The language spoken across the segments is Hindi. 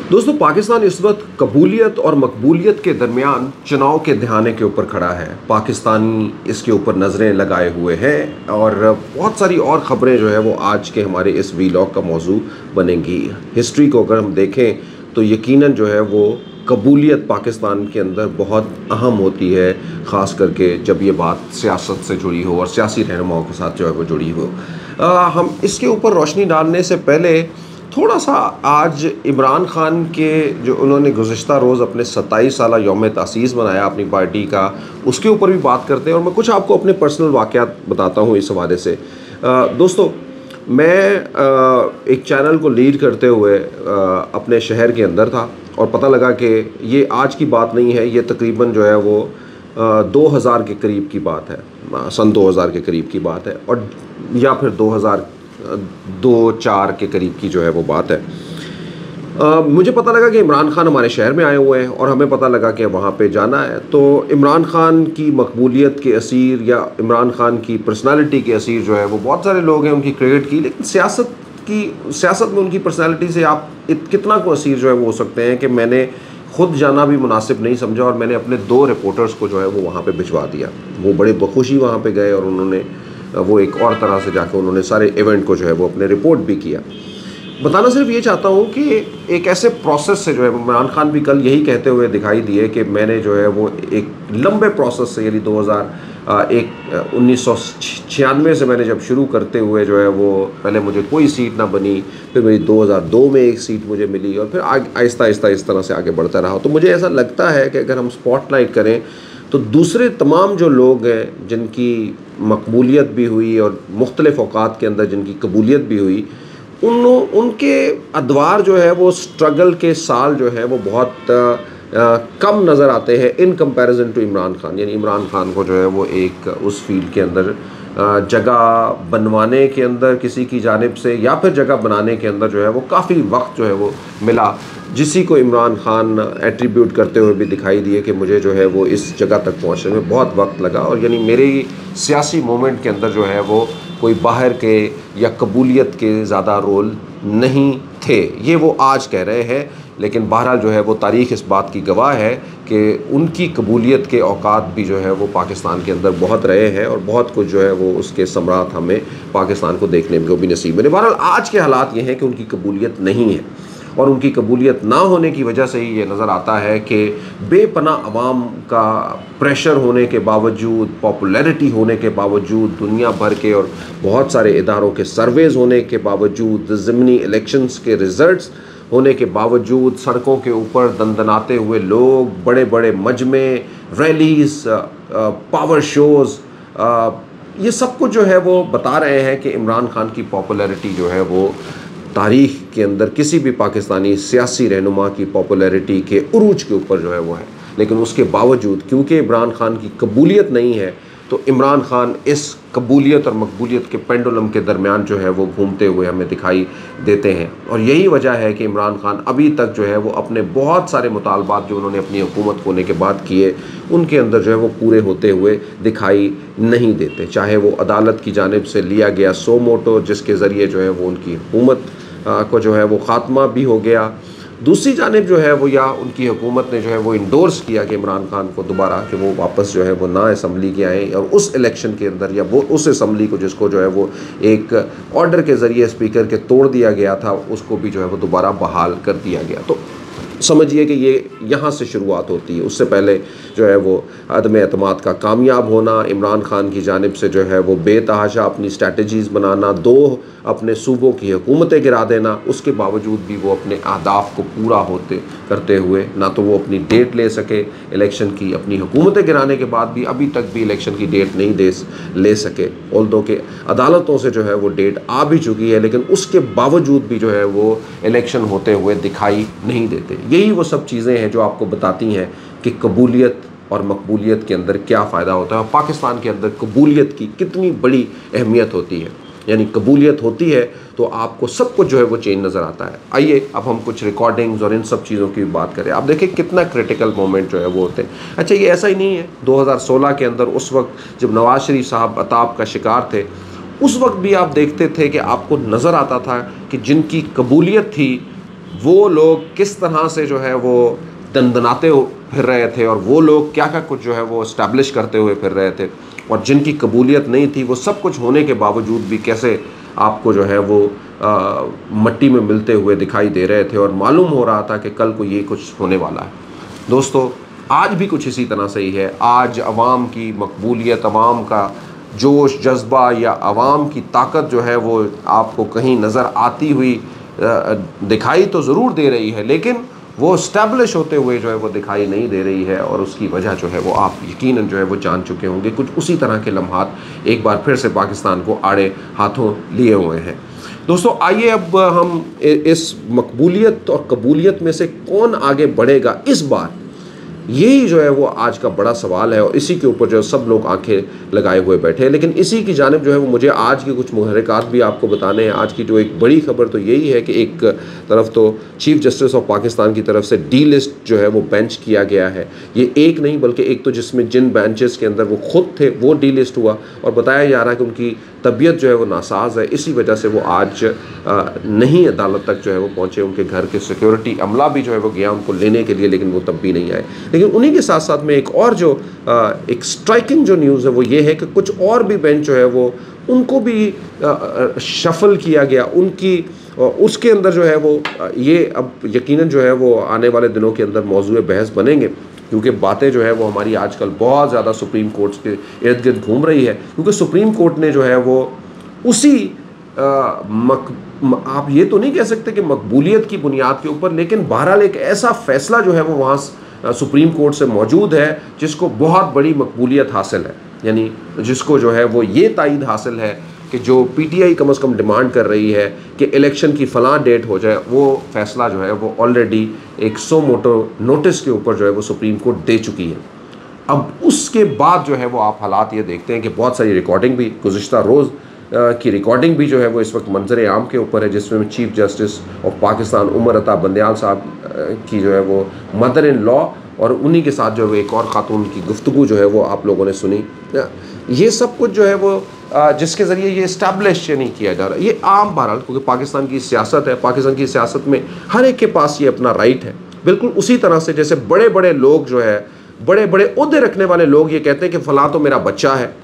दोस्तों, पाकिस्तान इस वक्त कबूलियत और मकबूलियत के दरमियान चुनाव के दहाने के ऊपर खड़ा है। पाकिस्तानी इसके ऊपर नज़रें लगाए हुए हैं और बहुत सारी और ख़बरें जो है वो आज के हमारे इस वीलॉग का मौजू बनेंगी। हिस्ट्री को अगर हम देखें तो यकीनन जो है वो कबूलियत पाकिस्तान के अंदर बहुत अहम होती है, ख़ास करके जब ये बात सियासत से जुड़ी हो और सियासी रहनुमाओं के साथ जो है वो जुड़ी हो। हम इसके ऊपर रोशनी डालने से पहले थोड़ा सा आज इमरान खान के जो उन्होंने गुज़िश्ता रोज़ अपने 27 साला यौम तासीस मनाया अपनी पार्टी का, उसके ऊपर भी बात करते हैं और मैं कुछ आपको अपने पर्सनल वाक़यात बताता हूँ इस हवाले से। दोस्तों, मैं एक चैनल को लीड करते हुए अपने शहर के अंदर था और पता लगा कि ये आज की बात नहीं है, ये तकरीबन जो है वो 2000 के करीब की बात है, सन 2000 के करीब की बात है, और या फिर 2002-4 के करीब की जो है वो बात है। मुझे पता लगा कि इमरान खान हमारे शहर में आए हुए हैं और हमें पता लगा कि वहाँ पे जाना है। तो इमरान खान की मकबूलियत के असीर या इमरान खान की पर्सनालिटी के असीर जो है वो बहुत सारे लोग हैं, उनकी क्रेडिट की, लेकिन सियासत में उनकी पर्सनालिटी से आप कितना को असीर जो है वो हो सकते हैं कि मैंने खुद जाना भी मुनासिब नहीं समझा और मैंने अपने 2 रिपोर्टर्स को जो है वो वहाँ पे भिजवा दिया। वो बड़े बखुशी वहाँ पे गए और उन्होंने वो एक और तरह से जाके उन्होंने सारे इवेंट को जो है वो अपने रिपोर्ट भी किया। बताना सिर्फ ये चाहता हूँ कि एक ऐसे प्रोसेस से जो है इमरान खान भी कल यही कहते हुए दिखाई दिए कि मैंने जो है वो एक लंबे प्रोसेस से, यानी 1996 से मैंने जब शुरू करते हुए जो है वो पहले मुझे कोई सीट ना बनी, फिर मेरी 2002 में एक सीट मुझे मिली और फिर आहिस्ता आहिस्ता इस तरह से आगे बढ़ता रहा। तो मुझे ऐसा लगता है कि अगर हम स्पॉटलाइट करें तो दूसरे तमाम जो लोग हैं जिनकी मकबूलियत भी हुई और मुख्तलिफ़ औक़ात के अंदर जिनकी कबूलियत भी हुई, उनके अदवार जो है वो स्ट्रगल के साल जो है वो बहुत कम नज़र आते हैं in comparison to Imran Khan. यानी इमरान खान को जो है वो एक उस फील्ड के अंदर जगह बनवाने के अंदर किसी की जानिब से या फिर जगह बनाने के अंदर जो है वो काफ़ी वक्त जो है वो मिला, जिसी को इमरान खान एट्रीब्यूट करते हुए भी दिखाई दिए कि मुझे जो है वो इस जगह तक पहुंचने में बहुत वक्त लगा। और यानी मेरे सियासी मोमेंट के अंदर जो है वो कोई बाहर के या कबूलियत के ज़्यादा रोल नहीं थे, ये वो आज कह रहे हैं। लेकिन बहरहाल जो है वो तारीख़ इस बात की गवाह है कि उनकी कबूलियत के औकात भी जो है वो पाकिस्तान के अंदर बहुत रहे हैं और बहुत कुछ जो है वो उसके सम्राट हमें पाकिस्तान को देखने को भी नसीब मिले। बहरहाल आज के हालात ये हैं कि उनकी कबूलियत नहीं है और उनकी कबूलियत ना होने की वजह से ही ये नज़र आता है कि बेपनाह अवाम का प्रेशर होने के बावजूद, पॉपुलैरिटी होने के बावजूद, दुनिया भर के और बहुत सारे इदारों के सर्वेज़ होने के बावजूद, ज़िमनी इलेक्शंस के रिज़ल्ट्स होने के बावजूद, सड़कों के ऊपर दंदनाते हुए लोग, बड़े बड़े मजमे, रैलीज़, पावर शोज़, ये सब कुछ जो है वो बता रहे हैं कि इमरान खान की पॉपुलैरिटी जो है वो तारीख़ के अंदर किसी भी पाकिस्तानी सियासी रहनुमा की पॉपुलैरिटी के उरूज के ऊपर जो है वो है। लेकिन उसके बावजूद क्योंकि इमरान खान की कबूलियत नहीं है, तो इमरान खान इस कबूलियत और मकबूलियत के पेंडुलम के दरमियान जो है वो घूमते हुए हमें दिखाई देते हैं। और यही वजह है कि इमरान खान अभी तक जो है वो अपने बहुत सारे मुतालबात जो उन्होंने अपनी हुकूमत होने के बाद किए, उनके अंदर जो है वो पूरे होते हुए दिखाई नहीं देते। चाहे वो अदालत की जानिब से लिया गया सो मोटो, जिसके ज़रिए जो है वो उनकी हुकूमत को जो है वो ख़ात्मा भी हो गया, दूसरी जानिब जो है वो या उनकी हुकूमत ने जो है वो इंडोर्स किया कि इमरान खान को दोबारा कि वो वापस जो है वो ना असम्बली के आएँ और उस इलेक्शन के अंदर या वो उस असम्बली को जिसको जो है वो एक ऑर्डर के ज़रिए स्पीकर के तोड़ दिया गया था, उसको भी जो है वो दोबारा बहाल कर दिया गया। तो समझिए कि ये यहाँ से शुरुआत होती है। उससे पहले जो है वो अदम एतमाद का कामयाब होना, इमरान खान की जानिब से जो है वो बेतहाशा अपनी स्ट्रैटेजीज़ बनाना, 2 अपने सूबों की हुकूमतें गिरा देना, उसके बावजूद भी वो अपने अहदाफ को पूरा करते हुए ना तो वो अपनी डेट ले सके इलेक्शन की, अपनी हुकूमतें गिराने के बाद भी अभी तक भी इलेक्शन की डेट नहीं ले सके। ऑल्दो के अदालतों से जो है वो डेट आ भी चुकी है, लेकिन उसके बावजूद भी जो है वो इलेक्शन होते हुए दिखाई नहीं देते। यही वो सब चीज़ें हैं जो आपको बताती हैं कि कबूलियत और मकबूलियत के अंदर क्या फ़ायदा होता है और पाकिस्तान के अंदर कबूलियत की कितनी बड़ी अहमियत होती है। यानी कबूलियत होती है तो आपको सब कुछ जो है वो चेंज नज़र आता है। आइए अब हम कुछ रिकॉर्डिंग्स और इन सब चीज़ों की बात करें। आप देखें कितना क्रिटिकल मोमेंट जो है वो होते हैं। अच्छा, ये ऐसा ही नहीं है, 2016 के अंदर उस वक्त जब नवाज शरीफ साहब अताब का शिकार थे, उस वक्त भी आप देखते थे कि आपको नज़र आता था कि जिनकी कबूलियत थी वो लोग किस तरह से जो है वो दनदनाते फिर रहे थे, और वो लोग क्या क्या कुछ जो है वो इस्टेब्लिश करते हुए फिर रहे थे, और जिनकी कबूलियत नहीं थी वो सब कुछ होने के बावजूद भी कैसे आपको जो है वो मट्टी में मिलते हुए दिखाई दे रहे थे, और मालूम हो रहा था कि कल को ये कुछ होने वाला है। दोस्तों, आज भी कुछ इसी तरह से ही है। आज अवाम की मकबूलियत, अवाम का जोश जज्बा या अवाम की ताकत जो है वो आपको कहीं नज़र आती हुई दिखाई तो ज़रूर दे रही है, लेकिन वो स्टैब्लिश होते हुए जो है वो दिखाई नहीं दे रही है। और उसकी वजह जो है वो आप यकीनन जो है वो जान चुके होंगे। कुछ उसी तरह के लम्हात एक बार फिर से पाकिस्तान को आड़े हाथों लिए हुए हैं। दोस्तों, आइए अब हम इस मकबूलियत और कबूलियत में से कौन आगे बढ़ेगा इस बार, यही जो है वो आज का बड़ा सवाल है, और इसी के ऊपर जो सब लोग आंखें लगाए हुए बैठे हैं। लेकिन इसी की जानिब जो है वो मुझे आज के कुछ मुहर्रिकात भी आपको बताने हैं। आज की जो एक बड़ी खबर तो यही है कि एक तरफ तो चीफ जस्टिस ऑफ पाकिस्तान की तरफ से डी लिस्ट जो है वो बेंच किया गया है। ये एक नहीं बल्कि एक तो जिसमें जिन बेंचेस के अंदर वो खुद थे वो डी लिस्ट हुआ, और बताया जा रहा है कि उनकी तबीयत जो है वो नासाज है, इसी वजह से वो आज नहीं अदालत तक जो है वो पहुँचे। उनके घर के सिक्योरिटी अमला भी जो है वो गया उनको लेने के लिए, लेकिन वो तब भी नहीं आए। लेकिन उन्हीं के साथ साथ में एक और जो एक स्ट्राइकिंग जो न्यूज़ है वो ये है कि कुछ और भी बेंच जो है वो उनको भी शफल किया गया। उनकी उसके अंदर जो है वो ये अब यकीनन जो है वो आने वाले दिनों के अंदर मौजूए बहस बनेंगे, क्योंकि बातें जो है वो हमारी आजकल बहुत ज़्यादा सुप्रीम कोर्ट के इर्द गिर्द घूम रही है। क्योंकि सुप्रीम कोर्ट ने जो है वो उसी आप ये तो नहीं कह सकते कि मकबूलियत की बुनियाद के ऊपर, लेकिन बहरहाल एक ऐसा फ़ैसला जो है वो वहाँ सुप्रीम कोर्ट से मौजूद है जिसको बहुत बड़ी मकबूलियत हासिल है, यानी जिसको जो है वो ये तायद हासिल है कि जो पीटीआई कम से कम डिमांड कर रही है कि इलेक्शन की फ़लाँ डेट हो जाए, वो फ़ैसला जो है वो ऑलरेडी एक सो मोटो नोटिस के ऊपर जो है वो सुप्रीम कोर्ट दे चुकी है। अब उसके बाद जो है वो आप हालात ये देखते हैं कि बहुत सारी रिकॉर्डिंग भी गुज़िश्ता रोज़ की रिकॉर्डिंग भी जो है वो इस वक्त मंजर आम के ऊपर है, जिसमें chief justice of Pakistan Umar Ata Bandial साहब की जो है वो मदर इन लॉ और उन्हीं के साथ जो है एक और खातून की गुफ्तगू जो है वो आप लोगों ने सुनी। ये सब कुछ जो है वो जिसके ज़रिए ये इस्टेब्लिश नहीं किया जा रहा, ये आम बहरहाल क्योंकि पाकिस्तान की सियासत है, पाकिस्तान की सियासत में हर एक के पास ये अपना राइट है। बिल्कुल उसी तरह से जैसे बड़े बड़े लोग जो है, बड़े बड़े ओहदे रखने वाले लोग ये कहते हैं कि फ़लाँ तो मेरा बच्चा है,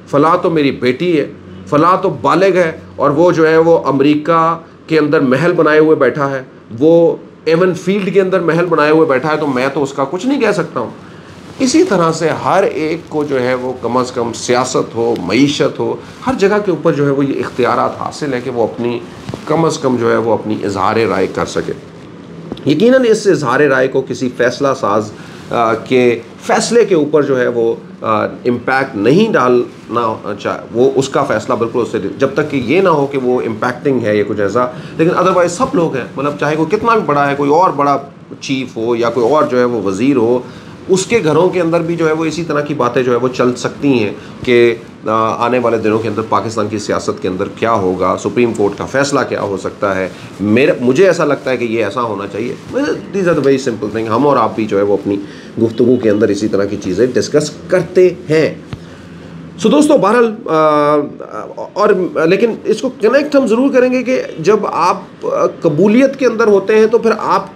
फ़लाँ तो मेरी बेटी है, फ़लाँ तो बालिग है, और वो जो है वो अमेरिका के अंदर महल बनाए हुए बैठा है, वो एवन फील्ड के अंदर महल बनाए हुए बैठा है, तो मैं तो उसका कुछ नहीं कह सकता हूँ। इसी तरह से हर एक को जो है वो कम से कम सियासत हो, मईशत हो, हर जगह के ऊपर जो है वो ये इख्तियारात हासिल है कि वो अपनी कम से कम जो है वो अपनी इजहार राय कर सके। यकीनन इस इजहार राय को किसी फ़ैसला साज के फ़ैसले के ऊपर जो है वो इम्पैक्ट नहीं डालना वो उसका फ़ैसला बिल्कुल उससे, जब तक कि ये ना हो कि वो इम्पैक्टिंग है या कुछ ऐसा। लेकिन अदरवाइज़ सब लोग हैं, मतलब चाहे कोई कितना भी बड़ा है, कोई और बड़ा चीफ हो या कोई और जो है वो वज़ीर हो, उसके घरों के अंदर भी जो है वो इसी तरह की बातें जो है वो चल सकती हैं कि आने वाले दिनों के अंदर पाकिस्तान की सियासत के अंदर क्या होगा, सुप्रीम कोर्ट का फ़ैसला क्या हो सकता है। मुझे ऐसा लगता है कि ये ऐसा होना चाहिए। These are the very simple thing. हम और आप भी जो है वो अपनी गुफ्तगू के अंदर इसी तरह की चीज़ें डिस्कस करते हैं। सो दोस्तों, बहरहाल और लेकिन इसको कनेक्ट हम ज़रूर करेंगे कि जब आप कबूलियत के अंदर होते हैं तो फिर आपका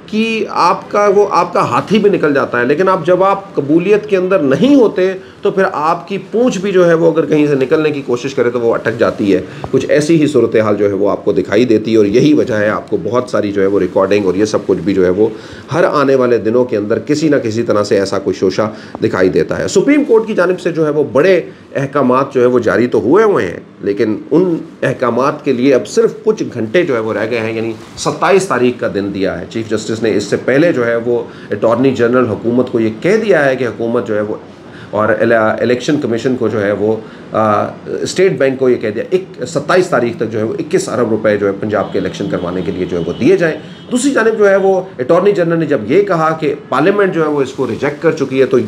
हाथी भी निकल जाता है, लेकिन जब आप कबूलियत के अंदर नहीं होते तो फिर आपकी पूंछ भी जो है वो अगर कहीं से निकलने की कोशिश करे तो वो अटक जाती है। कुछ ऐसी ही सूरत हाल जो है वो आपको दिखाई देती है, और यही वजह है आपको बहुत सारी जो है वो रिकॉर्डिंग और ये सब कुछ भी जो है वो हर आने वाले दिनों के अंदर किसी ना किसी तरह से ऐसा कोई शोशा दिखाई देता है। सुप्रीम कोर्ट की जानिब से जो है वो बड़े अहकामात जो है वो जारी तो हुए हैं, लेकिन उन अहकामात के लिए अब सिर्फ कुछ घंटे जो है वो रह गए हैं, यानी 27 तारीख का दिन दिया है। चीफ जस्टिस ने इससे पहले जो है वो अटॉर्नी जनरल हुकूमत को ये कह दिया है कि हुकूमत जो है वो और इलेक्शन कमीशन को जो है वो स्टेट बैंक को ये कह दिया 27 तारीख तक जो है वो 21 अरब रुपए जो है पंजाब के इलेक्शन करवाने के लिए जो है वो दिए जाएं। दूसरी जानिब जो है वो अटॉर्नी जनरल ने जब ये कहा कि पार्लियामेंट जो है वो इसको रिजेक्ट कर चुकी है, तो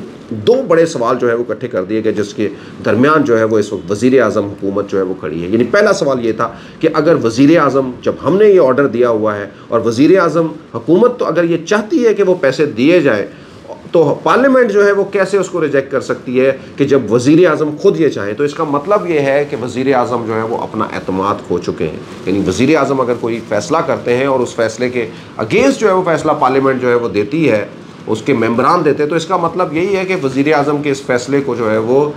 दो बड़े सवाल जो है वो इकट्ठे कर दिए गए, जिसके दरमियान जो है वो इस वक्त वज़ीर आज़म हुकूमत जो है वो खड़ी है। यानी पहला सवाल ये था कि अगर वज़ीर आज़म, जब हमने ये ऑर्डर दिया हुआ है और वज़ीर आज़म हुकूमत तो अगर ये चाहती है कि वो पैसे दिए जाए तो पार्लियामेंट जो है वो कैसे उसको रिजेक्ट कर सकती है कि जब वज़ीर आज़म खुद ये चाहें? तो इसका मतलब ये है कि वज़ीर आज़म जो है वो अपना एतमाद खो चुके हैं। यानी वज़ीर आज़म अगर कोई फ़ैसला करते हैं और उस फैसले के अगेंस्ट जो है वो फ़ैसला पार्लियामेंट जो है वो देती है, उसके मेंबरान देते हैं, तो इसका मतलब यही है कि वज़ीर आज़म के इस फैसले को जो है वो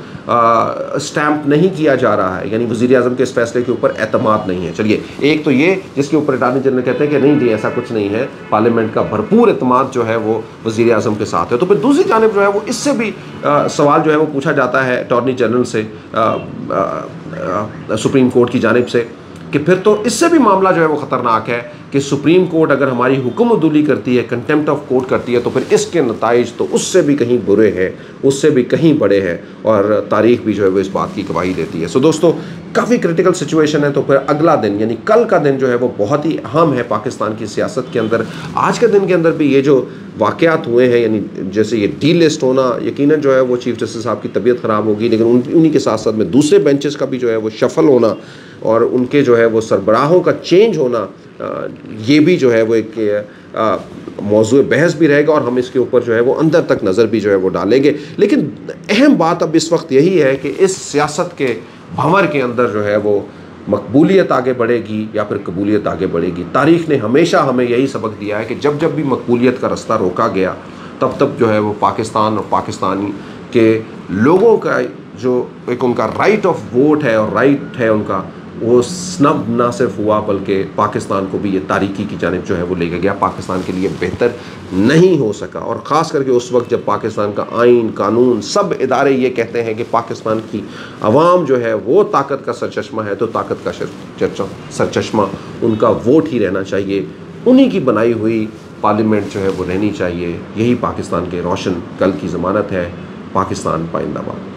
स्टैम्प नहीं किया जा रहा है, यानी वज़ीर आज़म के इस फैसले के ऊपर एतमाद नहीं है। चलिए, एक तो ये जिसके ऊपर अटॉर्नी जनरल कहते हैं कि नहीं जी ऐसा कुछ नहीं है, पार्लियामेंट का भरपूर एतमाद जो है वो वज़ीर आज़म के साथ है। तो फिर दूसरी जानिब जो है वो इससे भी सवाल जो है वो पूछा जाता है अटॉर्नी जनरल से, सुप्रीम कोर्ट की जानिब से, कि फिर तो इससे भी मामला जो है वो ख़तरनाक है कि सुप्रीम कोर्ट अगर हमारी हुक्मदुली करती है, कंटेम्प्ट ऑफ कोर्ट करती है, तो फिर इसके नताइज तो उससे भी कहीं बुरे हैं, उससे भी कहीं बड़े हैं, और तारीख भी जो है वो इस बात की गवाही देती है। सो दोस्तों, काफ़ी क्रिटिकल सिचुएशन है। तो फिर अगला दिन यानी कल का दिन जो है वो बहुत ही अहम है पाकिस्तान की सियासत के अंदर। आज के दिन के अंदर भी ये जो वाक़यात हुए हैं, यानी जैसे ये डी लिस्ट होना, यकीनन जो है वो चीफ जस्टिस साहब की तबीयत ख़राब होगी, लेकिन उन्हीं के साथ साथ में दूसरे बेंचेस का भी जो है वो शफल होना और उनके जो है वो सरबराहों का चेंज होना, ये भी जो है वो एक मौजूद बहस भी रहेगा, और हम इसके ऊपर जो है वो अंदर तक नज़र भी जो है वो डालेंगे। लेकिन अहम बात अब इस वक्त यही है कि इस सियासत के भंवर के अंदर जो है वो मकबूलियत आगे बढ़ेगी या फिर कबूलियत आगे बढ़ेगी। तारीख़ ने हमेशा हमें यही सबक दिया है कि जब जब भी मकबूलियत का रास्ता रोका गया, तब तब जो है वो पाकिस्तान और पाकिस्तानी के लोगों का जो एक उनका राइट ऑफ वोट है और राइट है उनका, वो स्नब ना सिर्फ हुआ बल्कि पाकिस्तान को भी ये तारीकी की जानिब जो है वो लेके गया, पाकिस्तान के लिए बेहतर नहीं हो सका। और ख़ास करके उस वक्त जब पाकिस्तान का आइन, कानून, सब इदारे ये कहते हैं कि पाकिस्तान की आवाम जो है वो ताकत का सरचश्मा है, तो ताकत का सरचश्मा उनका वोट ही रहना चाहिए, उन्हीं की बनाई हुई पार्लियामेंट जो है वो रहनी चाहिए। यही पाकिस्तान के रोशन कल की ज़मानत है। पाकिस्तान पाइंदाबाद।